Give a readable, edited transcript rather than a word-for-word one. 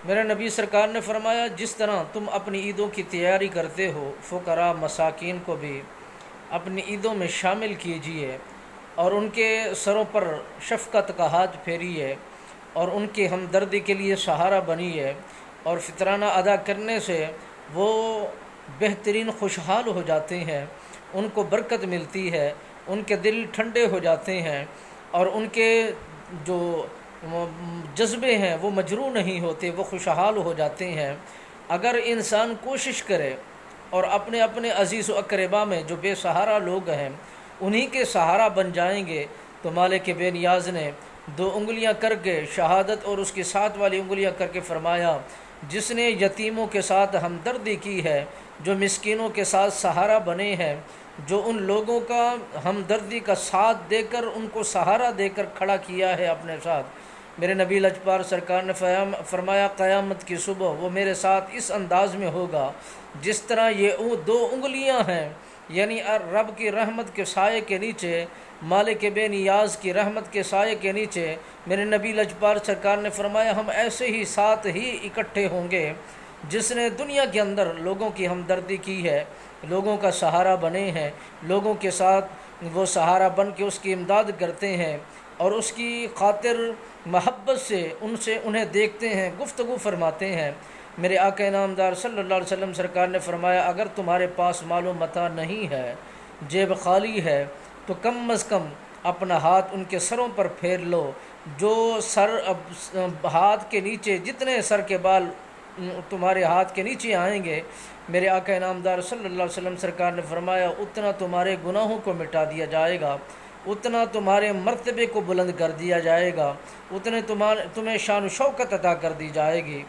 میرے نبی سرکار نے فرمایا جس طرح تم اپنی عیدوں کی تیاری کرتے ہو، فقراء مساکین کو بھی اپنی عیدوں میں شامل کیجیے اور ان کے سروں پر شفقت کا ہاتھ پھیریے اور ان کی ہمدردی کے لیے سہارا بنیے، اور فطرانہ ادا کرنے سے وہ بہترین خوشحال ہو جاتے ہیں، ان کو برکت ملتی ہے، ان کے دل ٹھنڈے ہو جاتے ہیں، اور ان کے جو جذبے ہیں وہ مجروح نہیں ہوتے، وہ خوشحال ہو جاتے ہیں۔ اگر انسان کوشش کرے اور اپنے اپنے عزیز و اقربا میں جو بے سہارا لوگ ہیں انہی کے سہارا بن جائیں گے، تو مالک بے نیاز نے دو انگلیاں کر کے شہادت اور اس کی ساتھ والی انگلیاں کر کے فرمایا، جس نے یتیموں کے ساتھ ہمدردی کی ہے، جو مسکینوں کے ساتھ سہارا بنے ہیں، جو ان لوگوں کا ہمدردی کا ساتھ دے کر ان کو سہارا دے کر کھڑا کیا ہے اپنے ساتھ، میرے نبی لجپال سرکار نے فرمایا قیامت کی صبح وہ میرے ساتھ اس انداز میں ہوگا جس طرح یہ دو انگلیاں ہیں، یعنی رب کی رحمت کے سائے کے نیچے، مالک بے نیاز کی رحمت کے سائے کے نیچے، میرے نبی لجپال سرکار نے فرمایا ہم ایسے ہی ساتھ ہی اکٹھے ہوں گے جس نے دنیا کے اندر لوگوں کی ہمدردی کی ہے، لوگوں کا سہارا بنے ہیں، لوگوں کے ساتھ وہ سہارا بن کے اس کی امداد کرتے ہیں اور اس کی خاطر محبت سے انہیں دیکھتے ہیں، گفتگو فرماتے ہیں۔ میرے آقا نامدار صلی اللہ علیہ وسلم سرکار نے فرمایا اگر تمہارے پاس مال و متاع نہیں ہے، جیب خالی ہے، تو کم از کم اپنا ہاتھ ان کے سروں پر پھیر لو، جو ہاتھ کے نیچے جتنے سر کے بال تمہارے ہاتھ کے نیچے آئیں گے، میرے آقا نامدار صلی اللہ علیہ وسلم سرکار نے فرمایا اتنا تمہارے گناہوں کو مٹا دیا جائے گا، اتنا تمہارے مرتبے کو بلند کر دیا جائے گا، اتنے تمہیں شان و شوکت عطا کر دی جائے گی۔